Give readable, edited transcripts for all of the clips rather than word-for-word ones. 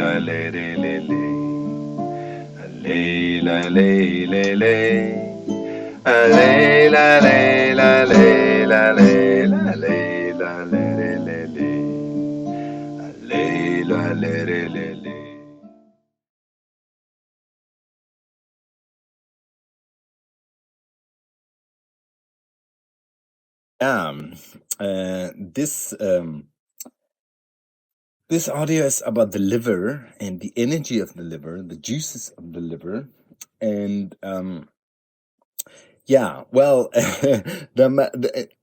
la le le le le. Le la le le le. Le la le la le la le la le la le le le. Le la le le le. This this audio is about the liver and the energy of the liver, the juices of the liver, and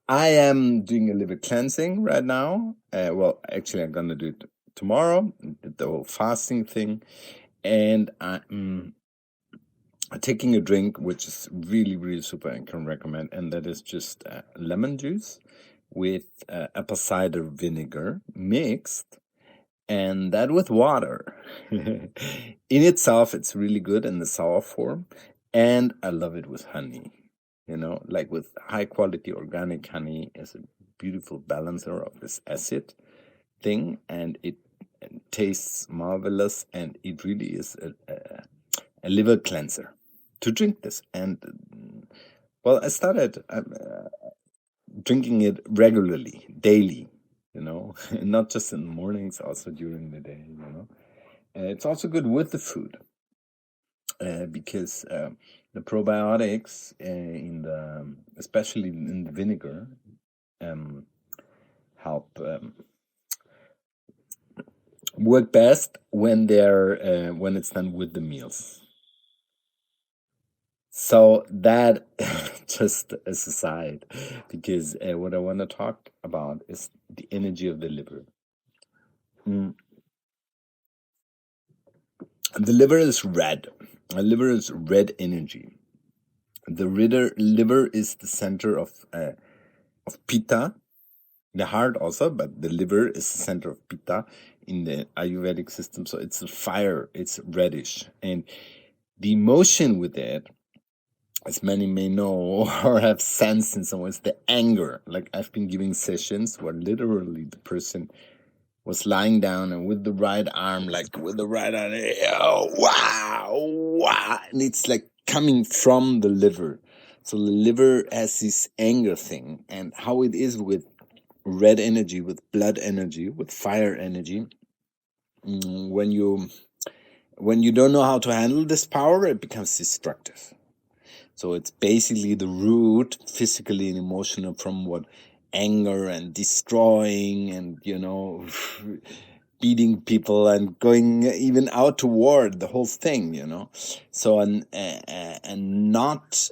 I am doing a liver cleansing right now. Actually, I'm gonna do it tomorrow, the whole fasting thing, and I'm taking a drink which is really, really super and can recommend, and that is just lemon juice with apple cider vinegar mixed, and that with water. In itself, it's really good in the sour form, and I love it with honey. Like with high quality organic honey is a beautiful balancer of this acid thing, and it tastes marvelous, and it really is a liver cleanser to drink this. And I started drinking it regularly, daily, not just in the mornings, also during the day, It's also good with the food because the probiotics especially in the vinegar, help work best when it's done with the meals. So that just as a side, because what I want to talk about is the energy of the liver. The liver is red. The liver is red energy. The liver is the center of pitta, the heart also, but the liver is the center of pitta in the Ayurvedic system. So it's a fire, it's reddish. And the emotion with it, as many may know or have sensed in some ways, the anger. Like I've been giving sessions where literally the person was lying down and with the right arm, wow, and it's like coming from the liver. So the liver has this anger thing, and how it is with red energy, with blood energy, with fire energy. When you don't know how to handle this power, it becomes destructive. So it's basically the root, physically and emotional, from what anger and destroying and, beating people and going even out to war, the whole thing, So, and not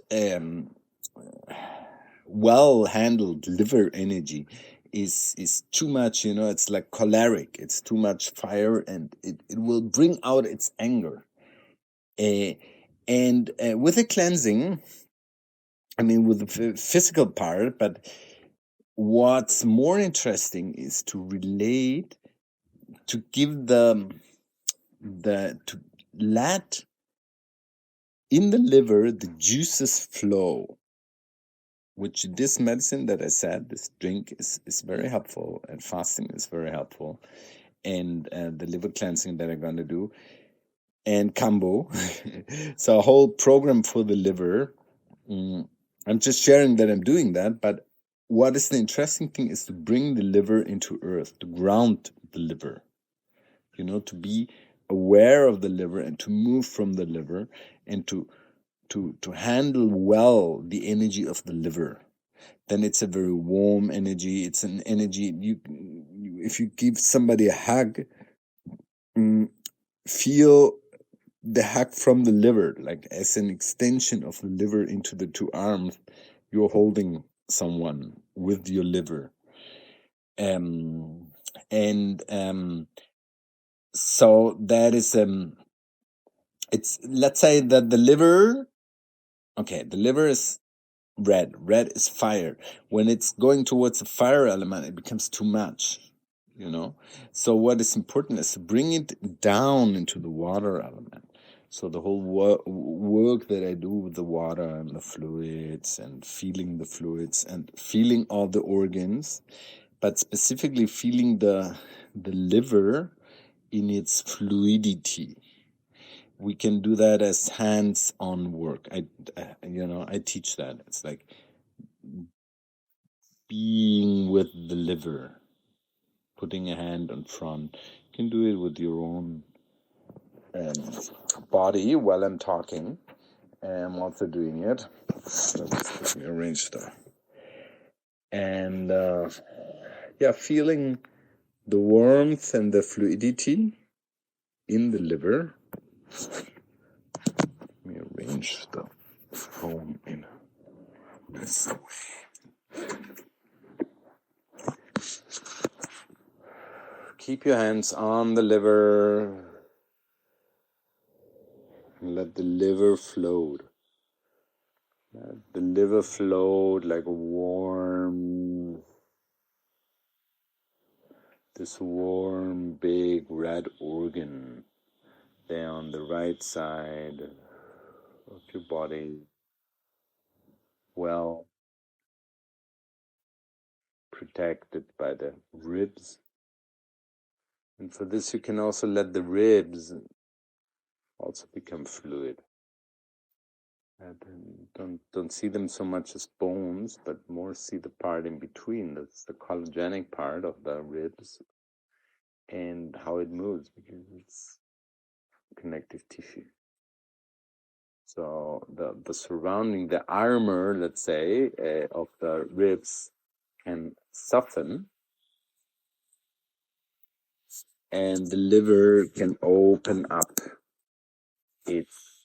well handled liver energy is too much, it's like choleric, it's too much fire, and it will bring out its anger. And with the cleansing, with the physical part, but what's more interesting is to relate, to give to let in the liver the juices flow, which this medicine that I said, this drink is very helpful, and fasting is very helpful, and the liver cleansing that I'm going to do, and combo. So a whole program for the liver. I'm just sharing that I'm doing that, but what is the interesting thing is to bring the liver into earth, to ground the liver, to be aware of the liver and to move from the liver and to handle well the energy of the liver. Then it's a very warm energy. It's an energy, if you give somebody a hug, feel the hug from the liver, like as an extension of the liver into the two arms. You're holding someone with your liver. So that is, it's, let's say that the liver is red. Red is fire. When it's going towards the fire element, it becomes too much, So what is important is to bring it down into the water element. So the whole work that I do with the water and the fluids and feeling the fluids and feeling all the organs, but specifically feeling the liver in its fluidity. We can do that as hands-on work. I teach that. It's like being with the liver, putting a hand in front. You can do it with your own body while I'm talking. I'm also doing it. So let me arrange stuff. And feeling the warmth and the fluidity in the liver. Let me arrange the phone in this way. Keep your hands on the liver. Let the liver float. Let the liver float like a this warm, big red organ there on the right side of your body. Well protected by the ribs. And for this you can also let the ribs also become fluid. Don't see them so much as bones, but more see the part in between. That's the collagenic part of the ribs and how it moves, because it's connective tissue. So the surrounding, the armor, let's say, of the ribs can soften, and the liver can open up its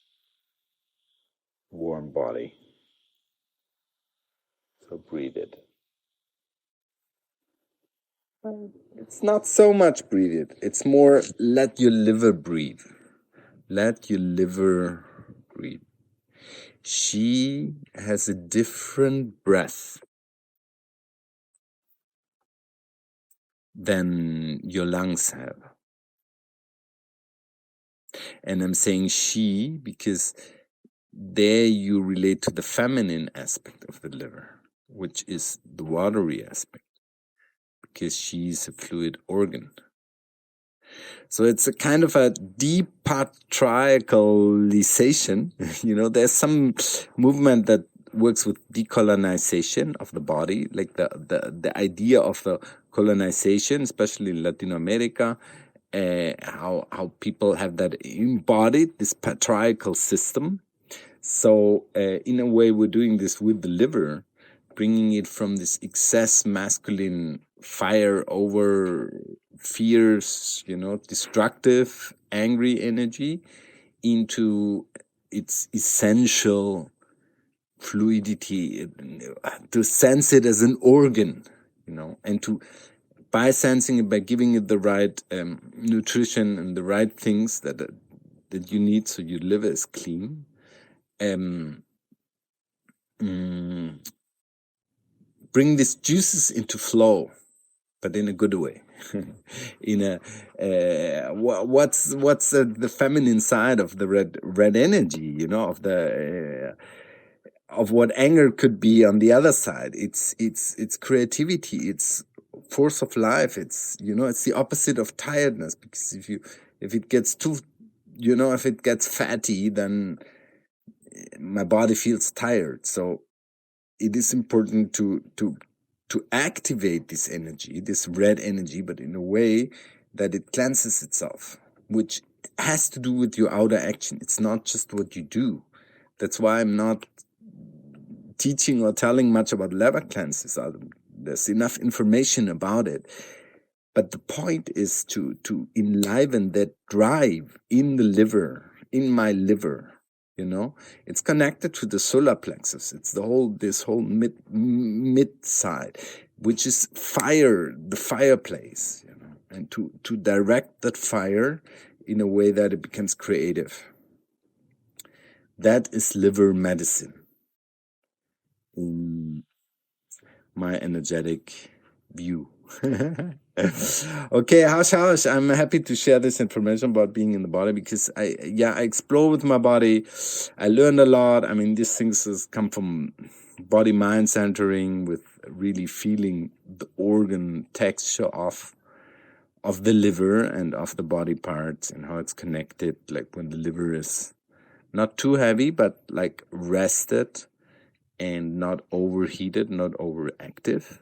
warm body. So breathe it. It's not so much breathe it. It's more let your liver breathe. Let your liver breathe. She has a different breath than your lungs have. And I'm saying she because there you relate to the feminine aspect of the liver, which is the watery aspect, because she's a fluid organ. So it's a kind of a depatriarchalization. There's some movement that works with decolonization of the body, like the idea of the colonization, especially in Latin America, how people have that embodied, this patriarchal system. So in a way, we're doing this with the liver, bringing it from this excess masculine fire over fierce, destructive, angry energy into its essential fluidity, to sense it as an organ, and by sensing it, by giving it the right nutrition and the right things that you need so your liver is clean. Bring these juices into flow, but in a good way. In a what's the feminine side of the red energy, of the of what anger could be on the other side. It's creativity, it's force of life. It's it's the opposite of tiredness, because if it gets too, if it gets fatty, then my body feels tired. So it is important to activate this energy, this red energy, but in a way that it cleanses itself, which has to do with your outer action. It's not just what you do. That's why I'm not teaching or telling much about liver cleanses. There's enough information about it. But the point is to enliven that drive in the liver, in my liver. It's connected to the solar plexus. It's this whole mid side, which is fire, the fireplace, and to direct that fire in a way that it becomes creative. That is liver medicine in my energetic view. Okay, Hush. I'm happy to share this information about being in the body, because I explore with my body. I learned a lot. I mean, these things come from body-mind centering, with really feeling the organ texture of of the liver and of the body parts and how it's connected, like when the liver is not too heavy, but like rested and not overheated, not overactive.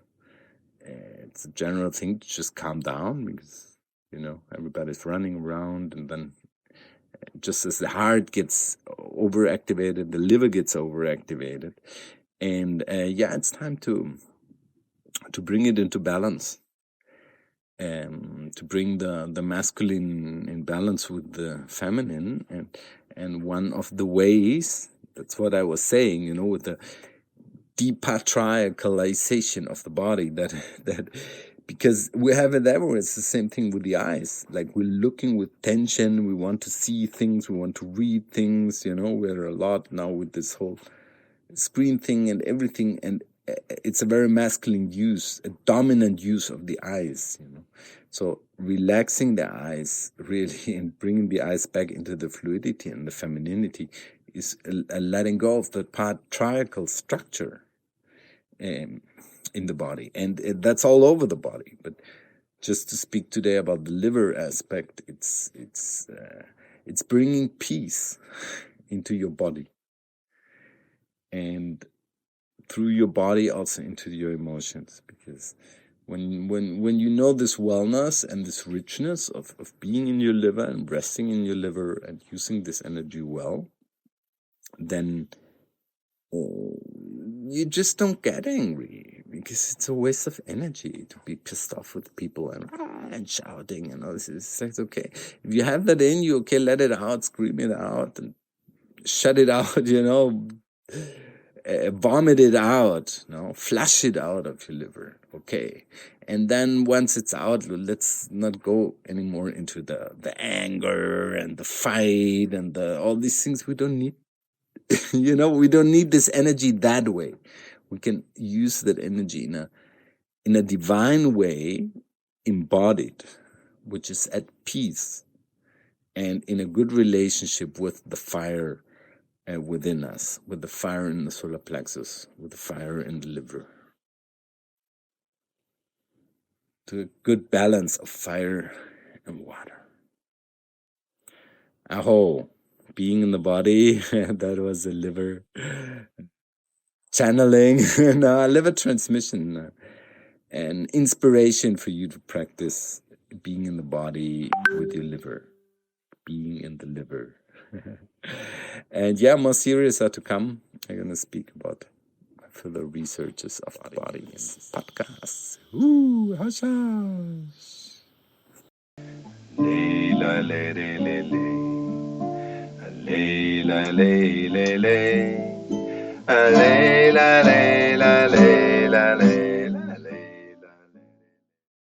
It's a general thing to just calm down because, everybody's running around, and then just as the heart gets overactivated, the liver gets overactivated. And it's time to bring it into balance. To bring the masculine in balance with the feminine, and one of the ways, that's what I was saying, with the depatriarchalization of the body, that because we have it everywhere. It's the same thing with the eyes. Like, we're looking with tension, we want to see things, we want to read things, we're a lot now with this whole screen thing and everything, and it's a very masculine use, a dominant use of the eyes, So relaxing the eyes, really, and bringing the eyes back into the fluidity and the femininity is a letting go of the patriarchal structure in the body. And that's all over the body. But just to speak today about the liver aspect, it's bringing peace into your body. And through your body also into your emotions, because when you know this wellness and this richness of being in your liver and resting in your liver and using this energy well, then you just don't get angry, because it's a waste of energy to be pissed off with people and shouting and all this. It's like, okay, if you have that in you, okay, let it out, scream it out and shut it out, vomit it out, flush it out of your liver, okay? And then once it's out, let's not go anymore into the anger and the fight and all these things. We don't need, we don't need this energy that way. We can use that energy in a divine way, embodied, which is at peace and in a good relationship with the fire within us, with the fire in the solar plexus, with the fire in the liver. To a good balance of fire and water. Aho, being in the body, that was the liver channeling, liver transmission, and inspiration for you to practice being in the body with your liver, being in the liver. And more series are to come. I'm going to speak about further researches of the body in podcasts. Ooh, hush, hush. Leila, le, le, le, le. Leila, le, le, le. Leila, le, le, le, le.